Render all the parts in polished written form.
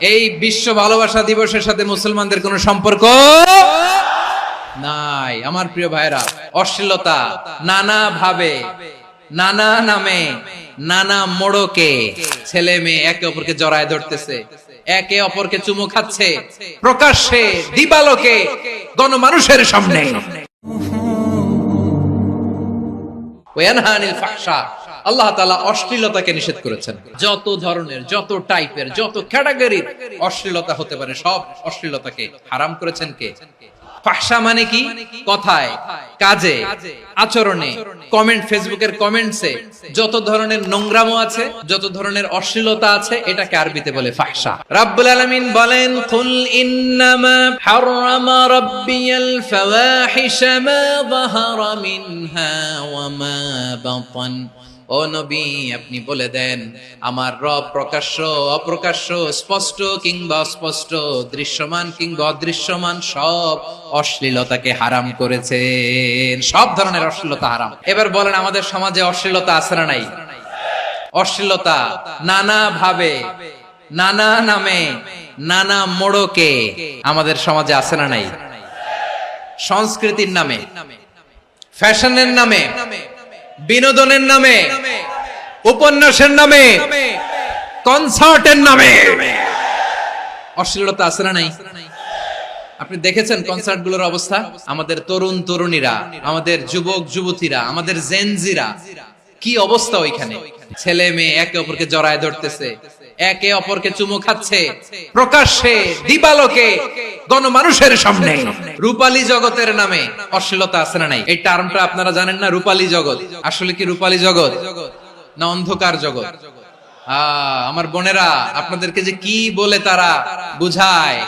এই বিশ্ব ভালোবাসা দিবসের সাথে মুসলমানদের কোনো সম্পর্ক নাই। আমার প্রিয় ভাইরা, অশ্লীলতা নানা ভাবে, নানা নামে, নানা মোড়কে ছেলে মেয়ে একে অপরকে জড়ায় ধরতেছে, একে অপরকে চুমু খাচ্ছে প্রকাশ্যে, দিবালোকে, গণমানুষের সামনে। ওয়ানহানিল ফাহশা, আল্লাহ তাআলা অশ্লীলতাকে নিষেধ করেছেন। যত ধরনের, যত টাইপের, যত ক্যাটাগরির অশ্লীলতা হতে পারে সব অশ্লীলতাকে হারাম করেছেন কে? ফাহশা মানে কি? কথায়, কাজে, আচরণে, কমেন্ট, ফেসবুকের কমেন্টসে যত ধরনের নোংরামো আছে, যত ধরনের অশ্লীলতা আছে, এটাকে আরবিতে বলে ফাহশা। রাব্বুল আলামিন বলেন, কুল ইন্নামা হারামা রাব্বিয়াল ফাওয়াহিশা মা যাহারা মিনহা ওয়া মা বাতান। ও নবী, আপনি বলে দেন, আমার রব প্রকাশ্য, অপ্রকাশ্য, স্পষ্ট কিংবা অস্পষ্ট, দৃশ্যমান কিংবা অদৃশ্যমান সব অশ্লীলতাকে হারাম করেছেন। সব ধরনের অশ্লীলতা হারাম। এবার বলেন, আমাদের সমাজে অশ্লীলতা আছে না নাই? অশ্লীলতা নানা ভাবে, নানা নামে, নানা মোড়কে আমাদের সমাজে আছে না নাই? সংস্কৃতির নামে, ফ্যাশনের নামে, বিনোদনের নামে, উপন্যাসের নামে, কনসার্টের নামে অশ্লীলতা আছে না নাই? আপনি দেখেছেন কনসার্ট গুলোর অবস্থা? আমাদের তরুণ তরুণীরা, আমাদের যুবক যুবতীরা, আমাদের জেনজিরা, কি অবস্থা ওইখানে? ছেলে মেয়ে একে অপরকে জড়ায় ধরতেছে, একে অপরকে চুমু খাচ্ছে প্রকাশ্যে, দিবালোকে, গণমানুষের সামনে। রূপালী জগতের নামে অশ্লীলতা আছে না নাই? এই টার্মটা আপনারা জানেন না? রূপালী জগৎ আসলে কি রূপালী জগৎ না অন্ধকার জগৎ? আমার বোনেরা, আপনাদেরকে যে কি বলে তারা বুঝায়,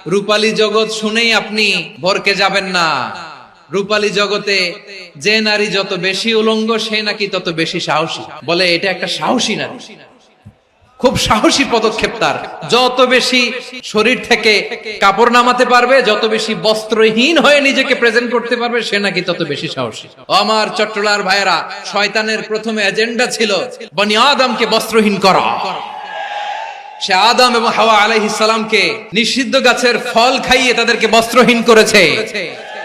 রূপালী জগৎ শুনেই আপনি ভরকে যাবেন না। রূপালী জগতে যে নারী যত বেশি উলঙ্গ, সে নাকি তত বেশি সাহসী। বলে এটা একটা সাহসী নারী, খুব সাহসী পদক্ষেপ তার। যত বেশি শরীর থেকে কাপড় নামাতে পারবে, যত বেশি বস্ত্রহীন হয়ে নিজেকে প্রেজেন্ট করতে পারবে, সে নাকি তত বেশি সাহসী। আমার চট্টলার ভাইয়েরা, শয়তানের প্রথমে এজেন্ডা ছিল বনি আদমকে বস্ত্রহীন করা। সে আদম এবং হাওয়া আলাইহিস সালামকে নিষিদ্ধ গাছের ফল খাইয়ে তাদেরকে বস্ত্রহীন করেছে।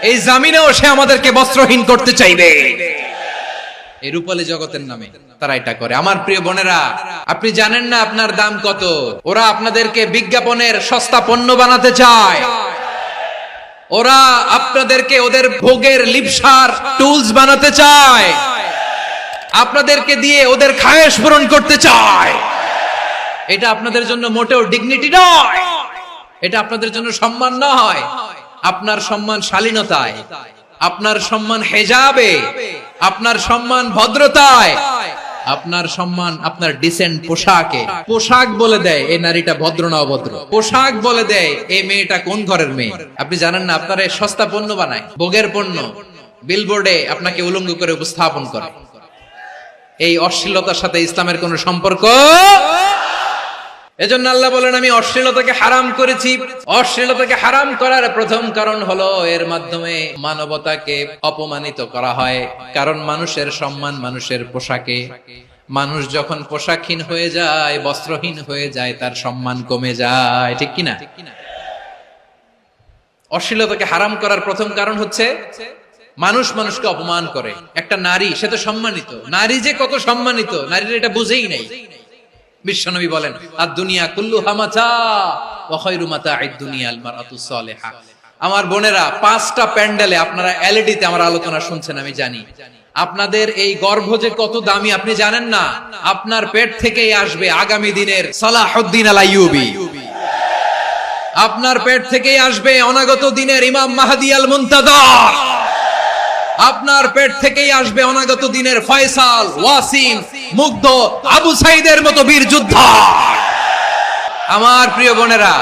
এই জামিনেও সে আমাদেরকে বস্ত্রহীন করতে চাইবে। এই রূপালী জগতের নামে তারা এটা করে। আমার প্রিয় বোনেরা, আপনি জানেন না আপনার দাম কত? ওরা আপনাদেরকে বিজ্ঞাপনের সস্তা পণ্য বানাতে চায়। ওরা আপনাদেরকে ওদের ভোগের লিপসার টুলস বানাতে চায়। আপনাদেরকে দিয়ে ওদের খায়েশ পূরণ করতে চায়। এটা আপনাদের জন্য মোটেও ডিগনিটি নয়, এটা আপনাদের জন্য সম্মান নয়। আপনার সম্মান শালীনতায়, আপনার সম্মান হেজাবে, আপনার সম্মান ভদ্রতায়, আপনার সম্মান আপনার ডিসেন্ট পোশাকে। পোশাক বলে দেয় এই নারীটা ভদ্র না অভদ্র। পোশাক বলে দেয় এই মেয়েটা কোন ঘরের মেয়ে। আপনি জানেন না? আপনারা সস্তা পণ্য বানায়, ভোগের পণ্য, বিলবোর্ডে আপনাকে উলঙ্গ করে উপস্থাপন করে। এই অশ্লীলতার সাথে ইসলামের কোন সম্পর্ক। এজন্য আল্লাহ বলেন, আমি অশ্লীলতাকে হারাম করেছি। অশ্লীলতাকে হারাম করার প্রথম কারণ হলো এর মাধ্যমে মানবতাকে অপমানিত করা হয়। কারণ মানুষের সম্মান মানুষের পোশাকে। মানুষ যখন পোশাকহীন হয়ে যায়, বস্ত্রহীন হয়ে যায়, তার সম্মান কমে যায়। ঠিক কিনা? অশ্লীলতাকে হারাম করার প্রথম কারণ হচ্ছে মানুষ মানুষকে অপমান করে। একটা নারী, সে তো সম্মানিত। নারী যে কত সম্মানিত, নারীরা এটা বুঝেই নাই। বিশ্বনবী বলেন, আদ-দুনিয়া কুল্লুহা মাতা ওয়া খায়রু মাতা'আদ দুনিয়া আল মারআতুস সালিহা। আমার বোনেরা, 5টা প্যান্ডেলে আপনারা এলইডিতে আমার আলোচনা শুনছেন, আমি জানি। আপনাদের এই গর্ভ যে কত দামি আপনি জানেন না। আপনার পেট থেকেই আসবে আগামী দিনের সালাহুদ্দিন আল আইয়ুবী। আপনার পেট থেকেই আসবে অনাগত দিনের ইমাম মাহদী আল মুনতাযর। আপনার পেট থেকেই আসবে অনাগত দিনের ফয়সাল, ওয়াসিম, মুগ্ধ, আবু সাইদের মতো বীর যোদ্ধা। আমার প্রিয় বোনেরা,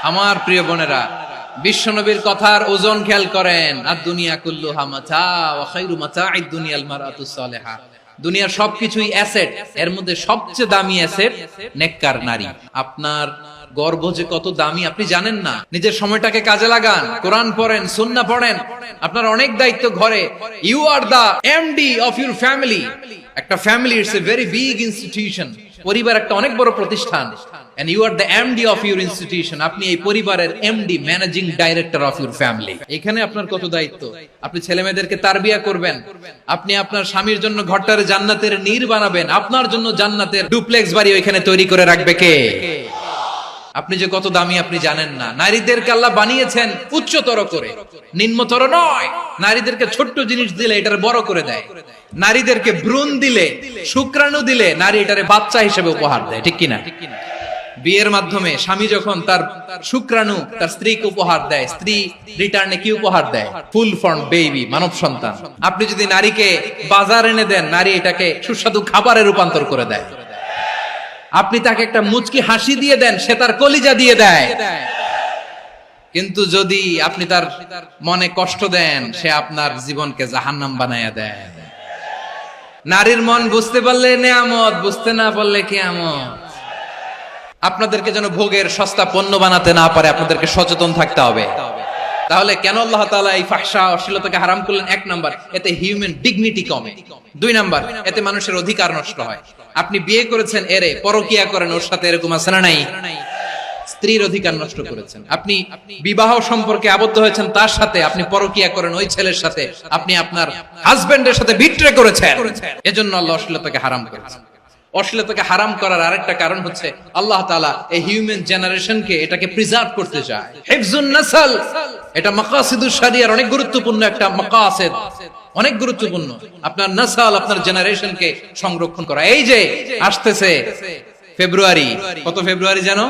আমার প্রিয় বোনেরা, বিশ্বনবীর কথার ওজন খেয়াল করেন। আদ-দুনিয়া কুল্লুহা মাতা ওয়া খায়রু মাতা'আদ দুনিয়া আল মারআতুস সালিহা। দুনিয়ার সবকিছুই অ্যাসেট, এর মধ্যে সবচেয়ে দামি অ্যাসেট নেককার নারী। আপনার গর্ভ যে কত দামি আপনি জানেন না। নিজের সময়টাকে কাজে লাগান, কোরআন পড়েন, সুন্নাহ পড়েন। আপনার অনেক দায়িত্ব ঘরে। You are the MD of your family. একটা family it's a very big institution. পরিবার একটা অনেক বড় প্রতিষ্ঠান। and you are the MD of your institution, আপনি এই পরিবারের MD, managing director of your family. এখানে আপনার কত দায়িত্ব। আপনি ছেলেমেয়েদেরকে তারবিয়া করবেন, আপনি আপনার স্বামীর জন্য ঘরটারে জান্নাতের নীর বানাবেন, আপনার জন্য জান্নাতের ডুপ্লেক্স বাড়ি ওইখানে তৈরি করে রাখবে কে? আপনি যে কত দামি আপনি জানেন না। নারীদেরকে আল্লাহ বানিয়েছেন উচ্চতর করে, নিম্নতর নয়। নারীদেরকে ছোট্ট জিনিস দিলে এটারে বড় করে দেয়, নারীদেরকে ভ্রূণ দিলে, শুক্রাণু দিলে নারী এটারে বাচ্চা হিসেবে উপহার দেয়, ঠিক কিনা? বিয়ের মাধ্যমে স্বামী যখন তার শুক্রাণু তার স্ত্রীকে উপহার দেয়, স্ত্রী রিটার্নে কি উপহার দেয়? ফুল ফর্ম বেবি, মানব সন্তান। আপনি যদি নারীকে বাজার এনে দেন, নারী এটাকে সুস্বাদু খাবারে রূপান্তর করে দেয়। আপনি তাকে একটা মুচকি হাসি দিয়ে দেন, সে তার কলিজা দিয়ে দেয়। কিন্তু যদি আপনি তার মনে কষ্ট দেন, সে আপনার জীবনকে জাহান্নাম বানায়া দেয়। নারীর মন বুঝতে পারলে নেয়ামত, বুঝতে না পারলে কিয়ামত। আপনাদেরকে যেন ভোগের সস্তা পণ্য বানাতে না পারে, আপনাদেরকে সচেতন থাকতে হবে। তাহলে কেন আল্লাহ তাআলা এই ফাহশা অশ্লীলতাকে হারাম করলেন? 1 নাম্বার, এতে হিউম্যান ডিগনিটি কমে। 2 নাম্বার, এতে মানুষের অধিকার নষ্ট হয়। আপনি বিয়ে করেছেন, এরে পরকিয়া করেন, ওর সাথে এরকম আছে না নাই? স্ত্রীর অধিকার নষ্ট করেছেন। আপনি বিবাহ সম্পর্কে আবদ্ধ হয়েছেন তার সাথে, আপনি পরকিয়া করেন ওই ছেলের সাথে, আপনি আপনার হাজবেন্ডের সাথে বিট্রে করেছেন। এজন্য আল্লাহ অশ্লীলতাকে হারাম করেছেন। অশ্লীলতাকে হারাম করার আরেকটা কারণ হচ্ছে আল্লাহ তাআলা এই হিউম্যান জেনারেশনকে এটাকে প্রিজার্ভ করতে চায়। হিফজুন নাসল, এটা মাকাসিদুশ শরিয়ার অনেক গুরুত্বপূর্ণ একটা মাকাসিদ, অনেক গুরুত্বপূর্ণ। আপনার নাসল, আপনার জেনারেশনকে সংরক্ষণ করা। এই যে আসতেছে ফেব্রুয়ারি, কত ফেব্রুয়ারি জানো?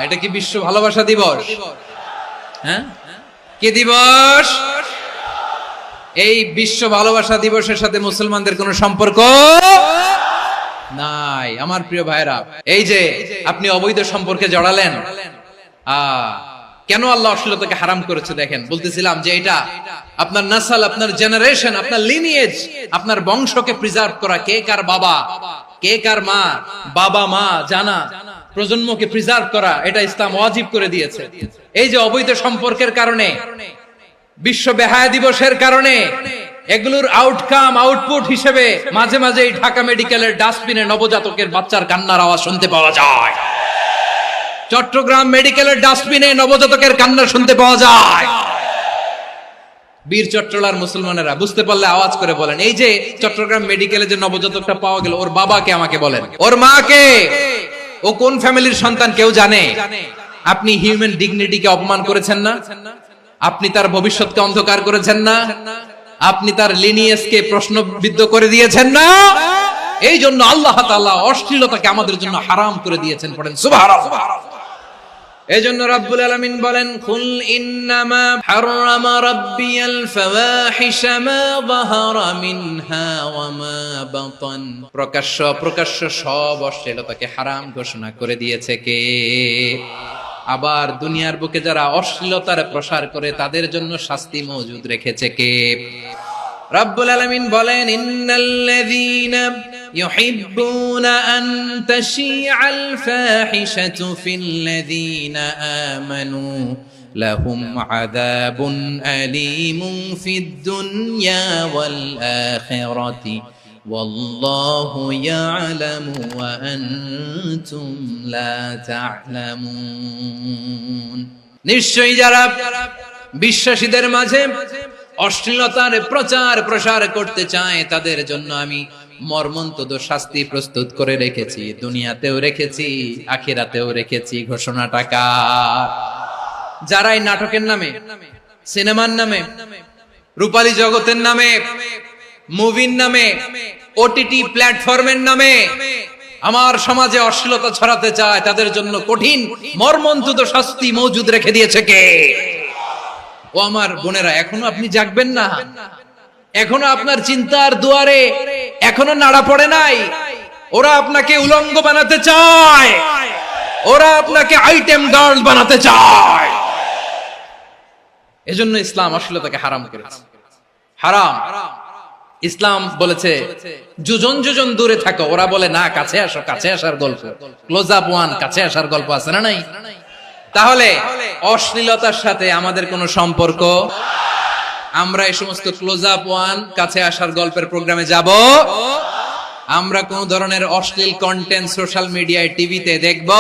এটা কি বিশ্ব ভালোবাসা দিবস? হ্যাঁ, কি দিবস? এই বিশ্ব ভালোবাসা দিবসের সাথে মুসলমানদের কোনো সম্পর্ক নাই। আমার প্রিয় ভাইরা, এই যে আপনি অবৈধ সম্পর্কে জড়ালেন, কেন আল্লাহ অশ্লীলতাকে হারাম করেছে দেখেন। বলতেছিলাম যে এটা আপনার নাসল, আপনার জেনারেশন, আপনার লিনিয়েজ, আপনার বংশকে প্রিজার্ভ করা। কে কার বাবা, কে কার মা, বাবা মা জানা, প্রজন্মকে প্রিজার্ভ করা, এটা ইসলাম ওয়াজিব করে দিয়েছে। এই যে অবৈধ সম্পর্কের কারণে, বিশ্ব বেহায়া দিবসের কারণে, এগুলোর আউটকাম, আউটপুট হিসেবে মাঝে মাঝে ঢাকা মেডিকেলের ডাস্টবিনে নবজাতকের বাচ্চার কান্নার আওয়াজ শুনতে পাওয়া যায়। চট্টগ্রাম মেডিকেলের ডাস্টবিনে নবজাতকের কান্না শুনতে পাওয়া যায়। বীর চট্টলার মুসলমানেরা বুঝতে পারলে আওয়াজ করে বলেন, এই যে চট্টগ্রাম মেডিকেলে যে নবজাতকটা পাওয়া গেল, ওর বাবাকে আমাকে বলেন, ওর মাকে, ও কোন ফ্যামিলির সন্তান কেউ জানে? আপনি হিউম্যান ডিগনিটিকে অপমান করেছেন না? আপনি তার ভবিষ্যৎকে অন্ধকার করেছেন না? আপনি তার লিনিয়েজকে প্রশ্নবিদ্ধ করে দিয়েছেন না? এই জন্য আল্লাহ তাআলা অশ্লীলতাকে আমাদের জন্য হারাম করে দিয়েছেন। পড়েন সুবহানাল্লাহ। এই জন্য রব্বুল আলামিন বলেন, কুল ইন্নামা হারামা রাব্বিয়াল ফাওয়াহিশা মা যাহারা মিনহা ওয়া মা বাতান। প্রকাশ্য অপ্রকাশ্য সব অশ্লীলতাকে হারাম ঘোষণা করে দিয়েছে কে? আবার দুনিয়ার বুকে যারা অশ্লীলতার প্রসার করে তাদের জন্য শাস্তি মজুদ রেখেছে কে? রব্বুল আলামিন বলেন, ইন্নাল্লাযীনা ইউহিব্বুনা আন তাশিআল ফাহিশাতু ফিল্লাযীনা আমানু লাহুম আযাবুন আলীমুন ফিদ দুনিয়া ওয়াল আখিরাতি ওয়াল্লাহু ইয়ালামু ওয়া আনতুম লা তা'লামুন। নিশ্চয়ই যারা বিশ্বাসীদের মাঝে অশ্লীলতার প্রচার প্রসার করতে চায় তাদের জন্য আমি মর্মন্তুদ শাস্তি প্রস্তুত করে রেখেছি, দুনিয়াতেও রেখেছি, আখিরাতেও রেখেছি। ঘোষণাটা কার? যারা এই নাটকের নামে, সিনেমার নামে, রূপালী জগতের নামে, মুভির নামে, ওটিটি প্ল্যাটফর্মের নামে আমার সমাজে অশ্লীলতা ছড়াতে চায়, তাদের জন্য কঠিন মর্মন্তুদ শাস্তি মজুদ রেখে দিয়েছে কে? ও আমার বোনেরা, এখনো আপনি জাগবেন না? এখনো আপনার চিন্তার দুয়ারে এখনো নাড়া পড়ে নাই? ওরা আপনাকে উলঙ্গ বানাতে চায়, ওরা আপনাকে আইটেম গার্ল বানাতে চায়। এজন্য ইসলাম অশ্লীলতাকে হারাম করেছে। হারাম। ইসলাম বলেছে যোজন যোজন দূরে থাকো, ওরা বলে না কাছে আসো, কাছে আসার গল্প, ক্লোজ আপ ওয়ান, কাছে আসার গল্প আছে না নাই? তাহলে অশ্লীলতার সাথে আমাদের কোনো সম্পর্ক? আমরা এই সমস্ত ক্লোজ আপ ওয়ান, কাছে আসার গল্পের প্রোগ্রামে যাব আমরা কোন ধরনের অশ্লীল কন্টেন্ট সোশ্যাল মিডিয়ায় টিভিতে দেখব